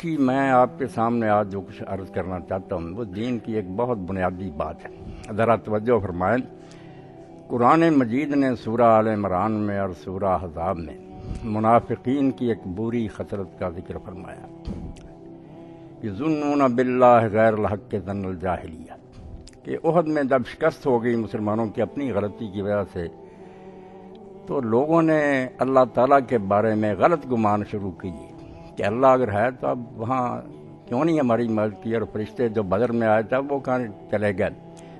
کہ میں آپ کے سامنے آج جو کچھ عرض کرنا چاہتا ہوں وہ دین کی ایک بہت بنیادی بات ہے۔ ذرا توجہ فرمائیں، قرآن مجید نے سورہ آل عمران میں اور سورہ احزاب میں منافقین کی ایک بری خصلت کا ذکر فرمایا، یظنون باللہ غیر الحق ظن الجاہلیہ، کہ احد میں جب شکست ہو گئی مسلمانوں کی اپنی غلطی کی وجہ سے، تو لوگوں نے اللہ تعالیٰ کے بارے میں غلط گمان شروع کیے کہ اللہ اگر ہے تو اب وہاں کیوں نہیں ہماری مدد کی، اور فرشتے جو بدر میں آئے تھے وہ کہاں چلے گئے۔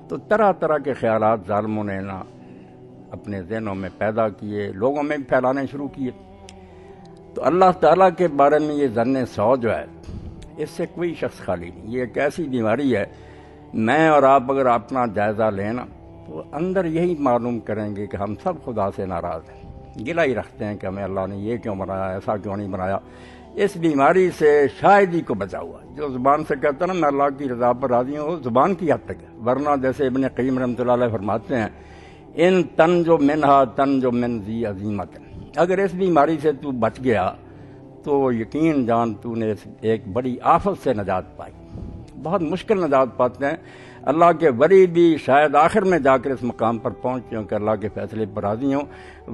تو طرح طرح کے خیالات ظالموں نے اپنے ذہنوں میں پیدا کیے، لوگوں میں بھی پھیلانے شروع کیے۔ تو اللہ تعالیٰ کے بارے میں یہ ظن سو جو ہے، اس سے کوئی شخص خالی نہیں۔ یہ ایک ایسی بیماری ہے، میں اور آپ اگر اپنا جائزہ لینا تو اندر یہی معلوم کریں گے کہ ہم سب خدا سے ناراض ہیں، گلہ ہی رکھتے ہیں کہ ہمیں اللہ نے یہ کیوں بنایا، ایسا کیوں نہیں بنایا۔ اس بیماری سے شاید ہی کو بچا ہوا، جو زبان سے کہتا ہے نا میں اللہ کی رضا پر راضی ہوں، وہ زبان کی حد تک ہے، ورنہ جیسے ابن قیم رحمۃ اللہ علیہ فرماتے ہیں، ان تنجو منہا تنجو من ذی عظیمت، اگر اس بیماری سے تو بچ گیا تو یقین جان تو نے ایک بڑی آفت سے نجات پائی۔ بہت مشکل نجات پاتے ہیں، اللہ کے ولی بھی شاید آخر میں جا کر اس مقام پر پہنچتے ہوں کہ اللہ کے فیصلے پر راضی ہوں،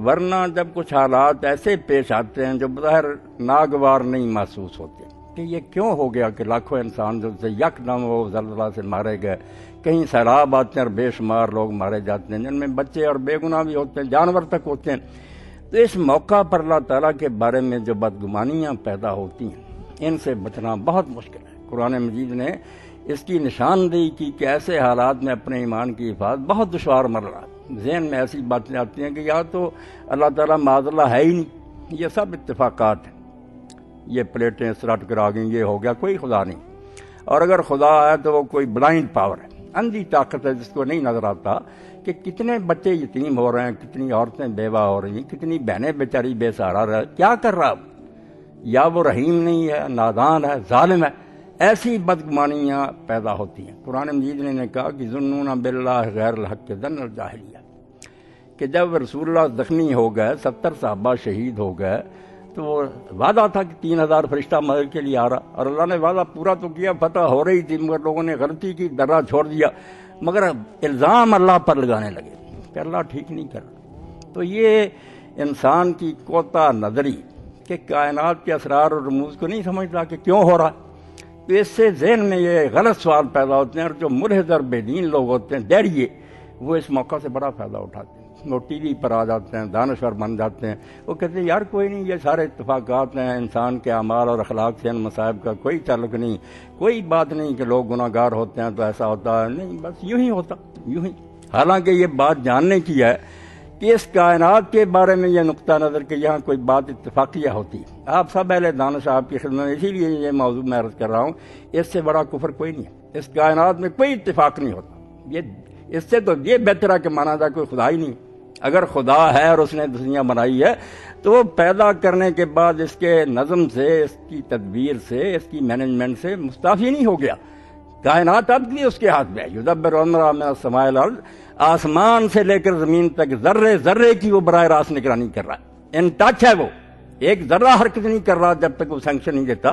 ورنہ جب کچھ حالات ایسے پیش آتے ہیں جو بظاہر ناگوار نہیں محسوس ہوتے کہ یہ کیوں ہو گیا کہ لاکھوں انسان جو سے یک دم وہ زلزلہ سے مارے گئے، کہیں سیلاب آتے ہیں اور بے شمار لوگ مارے جاتے ہیں، جن میں بچے اور بے گناہ بھی ہوتے ہیں، جانور تک ہوتے ہیں۔ تو اس موقع پر اللہ تعالیٰ کے بارے میں جو بدگمانیاں پیدا ہوتی ہیں، ان سے بچنا بہت مشکل ہے۔ قرآن مجید نے اس کی نشاندہی کی کہ ایسے حالات میں اپنے ایمان کی حفاظت بہت دشوار مر رہا ہے۔ ذہن میں ایسی باتیں آتی ہیں کہ یا تو اللہ تعالیٰ معاذ اللہ ہے ہی نہیں، یہ سب اتفاقات ہیں، یہ پلیٹیں اس طرح ٹکرا گئیں، یہ ہو گیا، کوئی خدا نہیں، اور اگر خدا ہے تو وہ کوئی بلائنڈ پاور ہے، اندھی طاقت ہے جس کو نہیں نظر آتا کہ کتنے بچے یتیم ہو رہے ہیں، کتنی عورتیں بیوہ ہو رہی ہیں، کتنی بہنیں بیچاری بے سہارا رہ، کیا کر رہا ہے؟ یا وہ رحیم نہیں ہے، نادان ہے، ظالم ہے۔ ایسی بدگمانیاں پیدا ہوتی ہیں۔ قرآن مجید نے کہا کہ ظنون باللہ غیر الحق ظن الجاہلیہ، کہ جب رسول اللہ زخمی ہو گئے، 70 صحابہ شہید ہو گئے، تو وعدہ تھا کہ 3000 فرشتہ مدد کے لیے آ رہا، اور اللہ نے وعدہ پورا تو کیا، فتح ہو رہی تھی، مگر لوگوں نے غلطی کی، درہ چھوڑ دیا، مگر الزام اللہ پر لگانے لگے کہ اللہ ٹھیک نہیں کر رہا۔ تو یہ انسان کی کوتا نظری کہ کائنات کے اسرار اور رموز کو نہیں سمجھتا کہ کیوں ہو رہا، تو اس سے ذہن میں یہ غلط سوال پیدا ہوتے ہیں، اور جو ملحد اور بے دین لوگ ہوتے ہیں دہریے، وہ اس موقع سے بڑا فائدہ اٹھاتے ہیں، وہ ٹی وی پر آ جاتے ہیں، دانشور بن جاتے ہیں، وہ کہتے ہیں یار کوئی نہیں، یہ سارے اتفاقات ہیں، انسان کے اعمال اور اخلاق سے ان مصائب کا کوئی تعلق نہیں، کوئی بات نہیں کہ لوگ گناہ گار ہوتے ہیں تو ایسا ہوتا ہے، نہیں، بس یوں ہی ہوتا، یوں ہی۔ حالانکہ یہ بات جاننے کی ہے کہ اس کائنات کے بارے میں یہ نقطہ نظر کہ یہاں کوئی بات اتفاقیہ ہوتی ہے۔ آپ سب اہل دانش آپ کی خدمت میں، اسی لیے یہ موضوع میں عرض کر رہا ہوں، اس سے بڑا کفر کوئی نہیں ہے، اس کائنات میں کوئی اتفاق نہیں ہوتا۔ یہ اس سے تو یہ بہتر ہے کہ مانا جائے کوئی خدا ہی نہیں۔ اگر خدا ہے اور اس نے دنیا بنائی ہے تو وہ پیدا کرنے کے بعد اس کے نظم سے، اس کی تدبیر سے، اس کی مینجمنٹ سے مستعفی نہیں ہو گیا۔ کائنات اب بھی اس کے ہاتھ میں ہے، یدبر الامر من السماء الی الارض، آسمان سے لے کر زمین تک ذرے ذرے کی وہ براہ راست نگرانی کر رہا ہے، ان ٹچ ہے، وہ ایک ذرہ حرکت نہیں کر رہا جب تک وہ سینکشن نہیں دیتا۔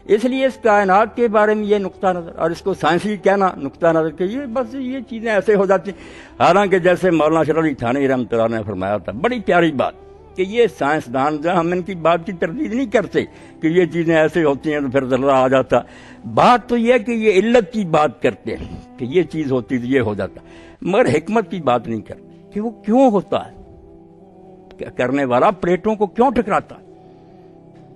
اس لیے اس کائنات کے بارے میں یہ نقطہ نظر، اور اس کو سائنسی کہنا نقطہ نظر کہ یہ بس یہ چیزیں ایسے ہو جاتی ہیں۔ حالانکہ جیسے مولانا شرف علی تھانوی رحمۃ اللہ نے فرمایا تھا، بڑی پیاری بات، کہ یہ سائنسدان جو ہم ان کی بات کی تردید نہیں کرتے کہ یہ چیزیں ایسے ہوتی ہیں تو پھر ذرہ آ جاتا، بات تو یہ کہ یہ علت کی بات کرتے ہیں کہ یہ چیز ہوتی تو یہ ہو جاتا، مگر حکمت کی بات نہیں کرتے کہ وہ کیوں ہوتا ہے، کرنے والا پلیٹوں کو کیوں ٹکراتا ہے،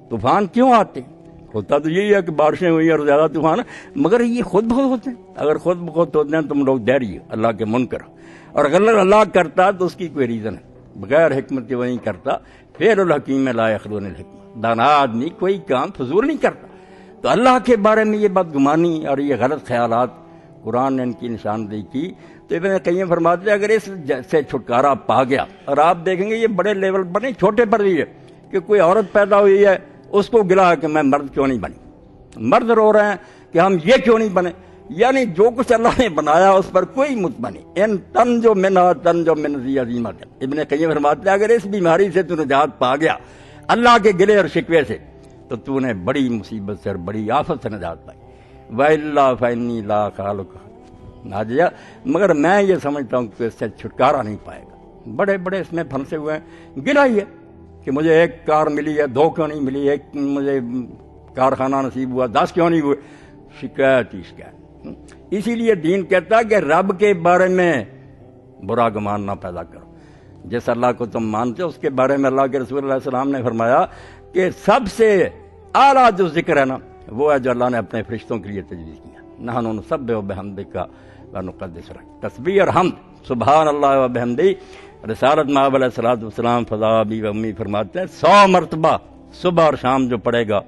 طوفان کیوں آتے ہیں۔ ہوتا تو یہی ہے کہ بارشیں ہوئی اور زیادہ طوفان، مگر یہ خود بخود ہوتے ہیں۔ اگر خود بخود ہوتے ہیں تم لوگ دہریے اللہ کے منکر، اور اگر اللہ کرتا تو اس کی کوئی ریزن ہے، بغیر حکمت کے وہ نہیں کرتا۔ فعل الحکیم لا یخلون الحکمہ، دانا آدمی کوئی کام فضول نہیں کرتا۔ تو اللہ کے بارے میں یہ بدگمانی اور یہ غلط خیالات قرآن نے ان کی نشاندہی کی۔ تو ابن قیم فرماتے ہیں اگر اس سے چھٹکارا پا گیا، اور آپ دیکھیں گے یہ بڑے لیول پر نہیں، چھوٹے پر بھی ہے، کہ کوئی عورت پیدا ہوئی ہے، اس کو گلا کہ میں مرد کیوں نہیں بنی، مرد رو رہے ہیں کہ ہم یہ کیوں نہیں بنے، یعنی جو کچھ اللہ نے بنایا اس پر کوئی مطمئن ان تنجو منہا تنجو من ذی عظیمت۔ ابن قیم فرماتے ہیں اگر اس بیماری سے تو نجات پا گیا اللہ کے گلے اور شکوے سے، تو تو نے بڑی مصیبت سے اور بڑی آفت سے نجات پائی. وَإِلَّا فَإِنِّي لَا خَالُقَ ناجیہ، مگر میں یہ سمجھتا ہوں کہ اس سے چھٹکارا نہیں پائے گا. بڑے بڑے اس میں پھنسے ہوئے ہیں. گلا ہی ہے کہ مجھے ایک کار ملی ہے، 2 کیوں نہیں ملی، ایک مجھے کارخانہ نصیب ہوا، 10 کیوں نہیں ہوئے. شکایت ہی شکایت. اسی لیے دین کہتا ہے کہ رب کے بارے میں برا گمان نہ پیدا کرو. جس اللہ کو تم مانتے ہو اس کے بارے میں اللہ کے رسول علیہ السلام نے فرمایا کہ سب سے اعلیٰ جو ذکر ہے نا وہ ہے جو اللہ نے اپنے فرشتوں کے لیے تجویز کیا. نحن نسبح بحمدک ونقدس لک. تسبیح اور حمد سبحان اللہ و بحمدی. رسالت مآب علیہ الصلوۃ والسلام فضا ابی و امی فرماتے ہیں 100 مرتبہ صبح اور شام جو پڑھے گا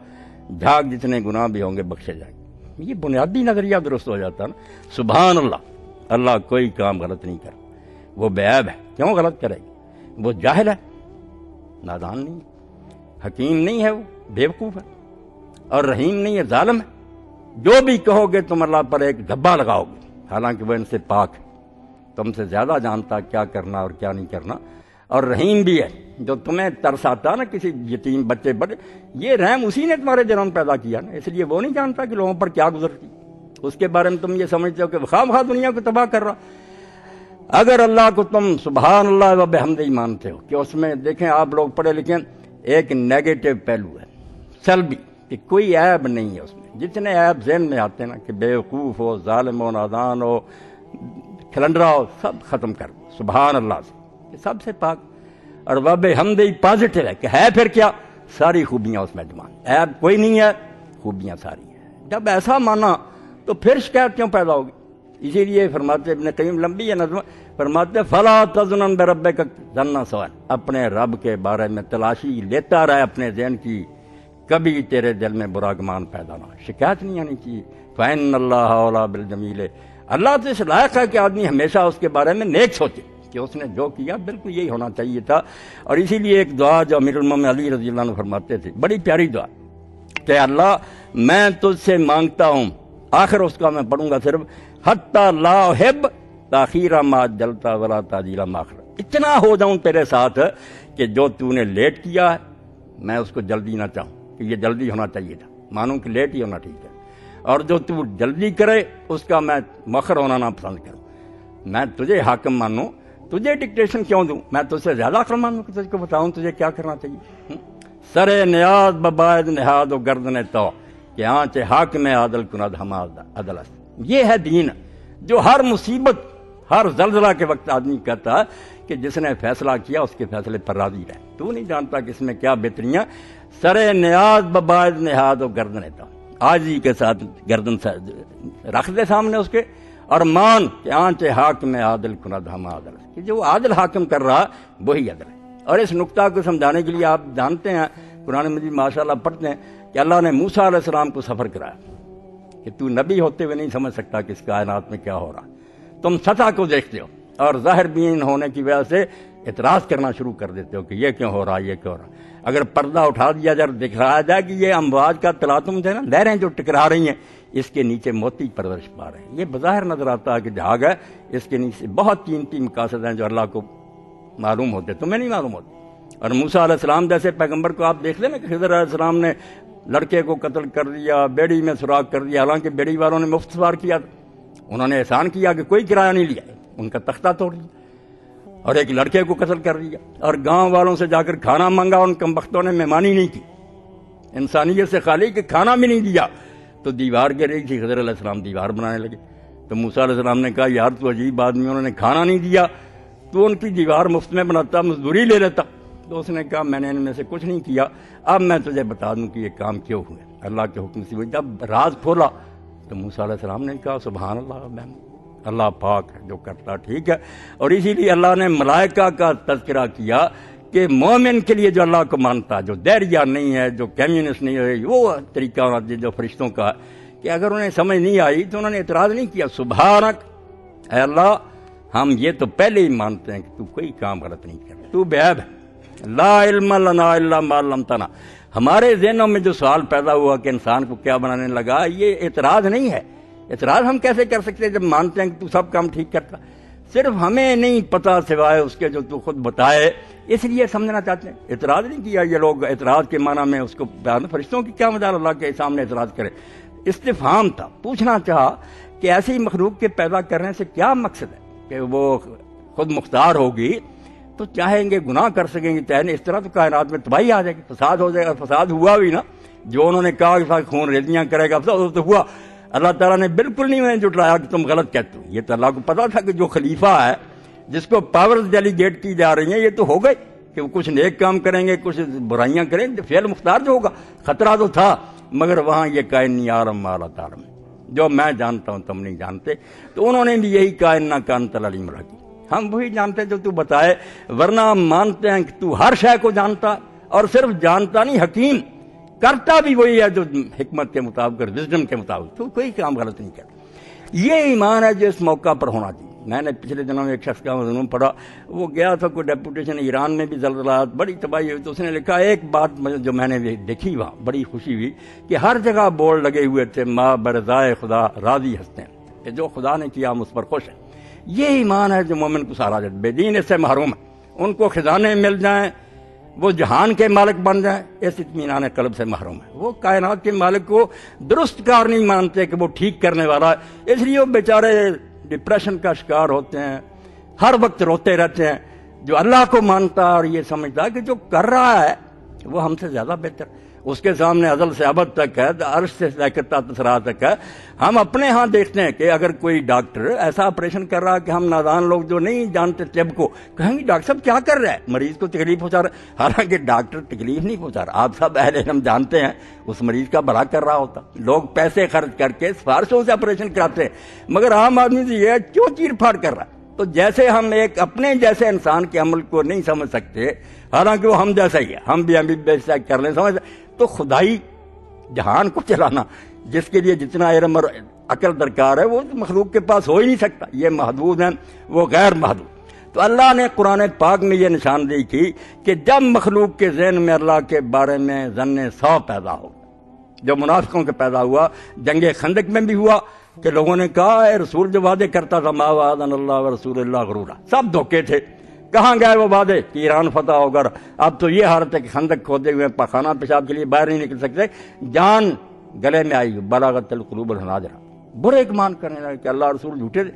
جھاگ جتنے گناہ بھی ہوں گے بخشے جائیں گے. یہ بنیادی نظریہ درست ہو جاتا ہے نا. سبحان اللہ، اللہ کوئی کام غلط نہیں کرتا. وہ بے عیب ہے، کیوں غلط کرے گا؟ وہ جاہل ہے، نادان نہیں ہے، حکیم نہیں ہے، وہ بیوقوف ہے، اور رحیم نہیں ہے، ظالم ہے. جو بھی کہو گے تم اللہ پر ایک دھبا لگاؤ گے، حالانکہ وہ ان سے پاک ہے. تم سے زیادہ جانتا کیا کرنا اور کیا نہیں کرنا. اور رحیم بھی ہے. جو تمہیں ترس آتا نا کسی یتیم بچے پر، یہ رحم اسی نے تمہارے دلوں میں پیدا کیا نا. اس لیے وہ نہیں جانتا کہ لوگوں پر کیا گزرتی. اس کے بارے میں تم یہ سمجھتے ہو کہ خواہ خواہ دنیا کو تباہ کر رہا. اگر اللہ کو تم سبحان اللہ و بحمدہ مانتے ہو کہ اس میں دیکھیں آپ لوگ پڑھے لکھیں ایک نیگیٹو پہلو ہے، سلبی، کہ کوئی عیب نہیں ہے اس میں. جتنے عیب ذہن میں آتے ہیں نا کہ بیوقوف ہو، ظالم ہو، نادان ہو، کھلنڈرا ہو، سب ختم کر دو سبحان اللہ سے، کہ سب سے پاک. اور وب حمدہ پازیٹو ہے کہ ہے پھر کیا، ساری خوبیاں اس میں جمع، عیب کوئی نہیں ہے، خوبیاں ساری ہیں. جب ایسا مانا تو پھر شکایت کیوں پیدا ہوگی؟ اسی لیے فرماتے ابن قیم لمبی ہے نظم، فرماتے فلا تظنن بربک ظن سوء. اپنے رب کے بارے میں تلاشی لیتا رہے اپنے ذہن کی، کبھی تیرے دل میں برا گمان پیدا نہ ہو. شکایت نہیں آنی چاہیے. فإن اللہ اولیٰ بالجمیل. اللہ تو اس لائق ہے کہ آدمی ہمیشہ اس کے بارے میں نیک سوچے کہ اس نے جو کیا بالکل یہی ہونا چاہیے تھا. اور اسی لیے ایک دعا جو امیر المومنین علی رضی اللہ عنہ فرماتے تھے، بڑی پیاری دعا، کہ اللہ میں تجھ سے مانگتا ہوں، آخر اس کا میں پڑھوں گا صرف، حتی لا احب تاخیر ما جلتا ولا تاجیل ما اخر. اتنا ہو جاؤں تیرے ساتھ کہ جو تو نے لیٹ کیا ہے میں اس کو جلدی نہ چاہوں کہ یہ جلدی ہونا چاہیے تھا، مانوں کہ لیٹ ہی ہونا ٹھیک ہے. اور جو تو جلدی کرے اس کا میں مؤخر ہونا نہ پسند کروں. میں تجھے حاکم مانوں، تجھے ڈکٹیشن کیوں دوں؟ میں تجھ سے زیادہ عقل مانوں کہ تجھ کو بتاؤں تجھے کیا کرنا چاہیے. سر نیاز بباید نہاد و گردن تو کہ آنچ حاکم عادل کند ہم عدل است. یہ ہے دین جو ہر مصیبت، ہر زلزلہ کے وقت آدمی کہتا ہے کہ جس نے فیصلہ کیا اس کے فیصلے پر راضی رہے. تو نہیں جانتا کہ اس میں کیا بہتریاں. سر نیاز بباید نہاد و گردن تو، عاجزی کے ساتھ گردن رکھ دے سامنے اس کے، اور مان کہ آنچ حاکم عادل کند ہم عادل است، کہ جو عادل حاکم کر رہا وہی عدل ہے. اور اس نقطہ کو سمجھانے کے لیے آپ جانتے ہیں قرآن مجید ماشاءاللہ پڑھتے ہیں کہ اللہ نے موسیٰ علیہ السلام کو سفر کرایا کہ تو نبی ہوتے ہوئے نہیں سمجھ سکتا کہ اس کائنات میں کیا ہو رہا. تم سطح کو دیکھتے ہو اور ظاہر بین ہونے کی وجہ سے اعتراض کرنا شروع کر دیتے ہو کہ یہ کیوں ہو رہا، یہ کیوں ہو رہا. اگر پردہ اٹھا دیا جائے، دکھایا جائے کہ یہ امواج کا تلاطم ہے نا، لہریں جو ٹکرا رہی ہیں، اس کے نیچے موتی پرورش پا رہے ہیں. یہ بظاہر نظر آتا ہے کہ جھاگ ہے، اس کے نیچے بہت قیمتی مقاصد ہیں جو اللہ کو معلوم ہوتے، تمہیں نہیں معلوم ہوتے. اور موسیٰ علیہ السلام جیسے پیغمبر کو آپ دیکھ لیں نا کہ خضر علیہ السلام نے لڑکے کو قتل کر دیا، بیڑی میں سراغ کر دیا، حالانکہ بیڑی والوں نے مفت سوار کیا تھا. انہوں نے احسان کیا کہ کوئی کرایہ نہیں لیا، ان کا تختہ توڑ دیا اور ایک لڑکے کو قتل کر دیا. اور گاؤں والوں سے جا کر کھانا مانگا، ان کمبختوں نے مہمانی نہیں کی، انسانیت سے خالی کہ کھانا بھی نہیں دیا. تو دیوار گر رہی تھی، خضر علیہ السلام دیوار بنانے لگے. تو موسیٰ علیہ السلام نے کہا یار تو عجیب آدمی، انہوں نے کھانا نہیں دیا تو ان کی دیوار مفت میں بناتا، مزدوری لے لیتا. تو اس نے کہا میں نے ان میں سے کچھ نہیں کیا، اب میں تجھے بتا دوں کہ یہ کام کیوں ہوئے. اللہ کے حکم سے ہوئی. جب راز کھولا تو موسیٰ علیہ السلام نے کہا سبحان اللہ، اللہ پاک ہے جو کرتا ٹھیک ہے. اور اسی لیے اللہ نے ملائکہ کا تذکرہ کیا کہ مومن کے لیے جو اللہ کو مانتا، جو دیریا نہیں ہے، جو کمیونسٹ نہیں ہے، وہ طریقہ ہونا چاہیے جو فرشتوں کا، کہ اگر انہیں سمجھ نہیں آئی تو انہوں نے اعتراض نہیں کیا. سبحانک، اے اللہ ہم یہ تو پہلے ہی مانتے ہیں کہ تو کوئی کام غلط نہیں کرتا، تو بے عیب ہے. لا علم لنا الا ما علمتنا. ہمارے ذہنوں میں جو سوال پیدا ہوا کہ انسان کو کیا بنانے لگا، یہ اعتراض نہیں ہے. اعتراض ہم کیسے کر سکتے ہیں جب مانتے ہیں کہ تو سب کام ٹھیک کرتا. صرف ہمیں نہیں پتا سوائے اس کے جو تو خود بتائے، اس لیے سمجھنا چاہتے ہیں۔ اعتراض نہیں کیا یہ لوگ، اعتراض کے معنی میں اس کو فرشتوں کی کیا مجال اللہ کے سامنے اعتراض کرے، استفہام تھا، پوچھنا چاہا کہ ایسی مخلوق کے پیدا کرنے سے کیا مقصد ہے کہ وہ خود مختار ہوگی تو چاہیں گے گناہ کر سکیں گے، چاہیں اس طرح تو کائنات میں تباہی آ جائے گی، فساد ہو جائے گا، فساد ہوا بھی نا، جو انہوں نے کہا کہ خون ریزیاں کرے گا فساد تو ہوا۔ اللہ تعالیٰ نے بالکل نہیں انہیں جٹلایا کہ تم غلط کہتے ہو، یہ تو اللہ کو پتا تھا کہ جو خلیفہ ہے جس کو پاورز ڈیلیگیٹ کی جا رہی ہیں یہ تو ہو گئے کہ وہ کچھ نیک کام کریں گے، کچھ برائیاں کریں گے، فعل مختار جو ہوگا، خطرہ تو تھا، مگر وہاں یہ کائن نہیں عالم مالا تعلم، جو میں جانتا ہوں تم نہیں جانتے، تو انہوں نے بھی یہی کائن نہ کان تلیم رکھی، ہم وہی جانتے جو تو بتائے، ورنہ ہم مانتے ہیں کہ تو ہر شے کو جانتا، اور صرف جانتا نہیں، حکیم کرتا بھی وہی ہے جو حکمت کے مطابق اور وزڈم کے مطابق، تو کوئی کام غلط نہیں کرتا۔ یہ ایمان ہے جو اس موقع پر ہونا چاہیے۔ میں نے پچھلے دنوں میں ایک شخص کا مضمون پڑھا، وہ گیا تھا کوئی ڈیپوٹیشن، ایران میں بھی زلزلات، بڑی تباہی ہوئی، تو اس نے لکھا ایک بات جو میں نے دیکھی وہاں بڑی خوشی ہوئی کہ ہر جگہ بورڈ لگے ہوئے تھے ماں برضائے خدا راضی ہنستے ہیں، کہ جو خدا نے کیا ہم اس پر خوش ہیں۔ یہ ایمان ہے جو مومن کو سہارا دیتا، بے دین اس سے محروم ہے، ان کو خزانے مل جائیں، وہ جہان کے مالک بن جائیں، اس اطمینان قلب سے محروم ہے۔ وہ کائنات کے مالک کو درست کار نہیں مانتے کہ وہ ٹھیک کرنے والا ہے، اس لیے وہ بیچارے ڈپریشن کا شکار ہوتے ہیں، ہر وقت روتے رہتے ہیں۔ جو اللہ کو مانتا اور یہ سمجھتا کہ جو کر رہا ہے وہ ہم سے زیادہ بہتر، اس کے سامنے ازل سے ابد تک ہے، عرش سے لے کر تا تسرا تک ہے۔ ہم اپنے ہاں دیکھتے ہیں کہ اگر کوئی ڈاکٹر ایسا آپریشن کر رہا ہے کہ ہم نادان لوگ جو نہیں جانتے طب کو کہیں گے ڈاکٹر صاحب کیا کر رہا ہے، مریض کو تکلیف پہنچا رہا ہے، حالانکہ ڈاکٹر تکلیف نہیں پہنچا رہا، آپ سب اہل علم جانتے ہیں اس مریض کا بھلا کر رہا ہوتا۔ لوگ پیسے خرچ کر کے سفارشوں سے آپریشن کراتے ہیں، مگر عام آدمی سے یہ کیوں چیر پھاڑ کر رہا ہے؟ تو جیسے ہم ایک اپنے جیسے انسان کے عمل کو نہیں سمجھ سکتے، حالانکہ وہ ہم جیسا ہی ہے، ہم بھی جیسا کر لیں سمجھ، تو خدائی جہان کو چلانا جس کے لیے جتنا علم اور عقل درکار ہے وہ مخلوق کے پاس ہو ہی نہیں سکتا، یہ محدود ہیں، وہ غیر محدود۔ تو اللہ نے قرآن پاک میں یہ نشاندہی کی کہ جب مخلوق کے ذہن میں اللہ کے بارے میں ظن سو پیدا ہو، جو منافقوں کے پیدا ہوا، جنگ خندق میں بھی ہوا کہ لوگوں نے کہا اے رسول جو وعدے کرتا تھا ما وعدنا اللہ و رسول اللہ غرورا، سب دھوکے تھے، کہاں گئے وہ وعدے کہ ایران فتح ہوگا؟ اب تو یہ حالت ہے کہ خندق کھودے ہوئے پاخانہ پیشاب کے لیے باہر نہیں نکل سکتے، جان گلے میں آئی، بلاغت القلوب الحناجر، برے گمان کرنے لگے کہ اللہ رسول جھوٹے تھے۔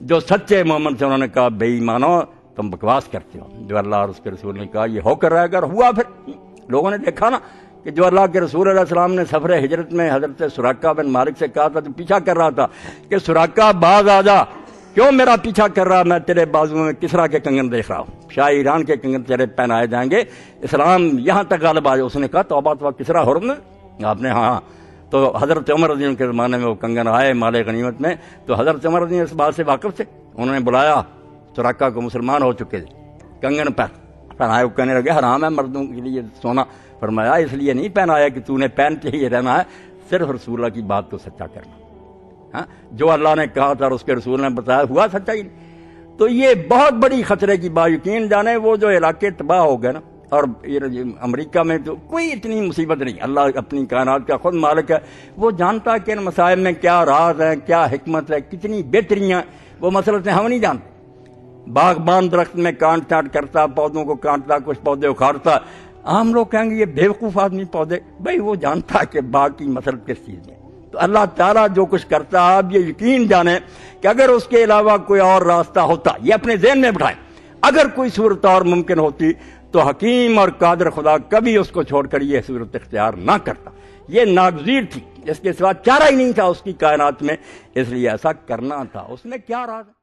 جو سچے مومن سے انہوں نے کہا بے ایمانو تم بکواس کرتے ہو، جو اللہ اور اس کے رسول نے کہا یہ ہو کر رہے گا، ہوا۔ پھر لوگوں نے دیکھا نا کہ جو اللہ کے رسول علیہ السلام نے سفر ہجرت میں حضرت سراقہ بن مالک سے کہا تھا، جو پیچھا کر رہا تھا کہ سراقہ باز آ جا، کیوں میرا پیچھا کر رہا، میں تیرے بازو میں کسرا کے کنگن دیکھ رہا ہوں، شاہ ایران کے کنگن تیرے پہنائے جائیں گے، اسلام یہاں تک غالب آ جائے۔ اس نے کہا توبہ توبہ کسرا حرم نے آپ نے، ہاں۔ تو حضرت عمر رضی اللہ کے زمانے میں وہ کنگن آئے مال غنیمت میں، تو حضرت عمر رضی اللہ اس بات سے واقف تھے، انہوں نے بلایا سراقہ کو، مسلمان ہو چکے تھے، کنگن پہنائے، وہ کہنے لگے حرام ہے مردوں کے لیے سونا، فرمایا اس لیے نہیں پہنایا کہ تو نے پہن کے ہی رہنا ہے، صرف رسول اللہ کی بات کو سچا کرنا، ہاں جو اللہ نے کہا تھا اور اس کے رسول نے بتایا ہوا سچا ہی نہیں۔ تو یہ بہت بڑی خطرے کی بات، یقین جانے وہ جو علاقے تباہ ہو گئے نا، اور امریکہ میں تو کوئی اتنی مصیبت نہیں، اللہ اپنی کائنات کا خود مالک ہے، وہ جانتا کہ ان مسائل میں کیا راز ہے، کیا حکمت ہے، کتنی بہتریاں، وہ مسئلہ ہم نہیں جانتے۔ باغبان درخت میں کانٹ چانٹ کرتا، پودوں کو کانٹتا، کچھ پودے اکھاڑتا، عام لوگ کہیں گے یہ بیوقوف آدمی پودے، بھائی وہ جانتا کہ باغ کی مسلط کس چیز میں۔ تو اللہ تعالیٰ جو کچھ کرتا ہے آپ یہ یقین جانیں کہ اگر اس کے علاوہ کوئی اور راستہ ہوتا، یہ اپنے ذہن میں بٹھائیں، اگر کوئی صورت اور ممکن ہوتی تو حکیم اور قادر خدا کبھی اس کو چھوڑ کر یہ صورت اختیار نہ کرتا، یہ ناگزیر تھی، اس کے سوا چارہ ہی نہیں تھا اس کی کائنات میں، اس لیے ایسا کرنا تھا۔ اس میں کیا راز ہے؟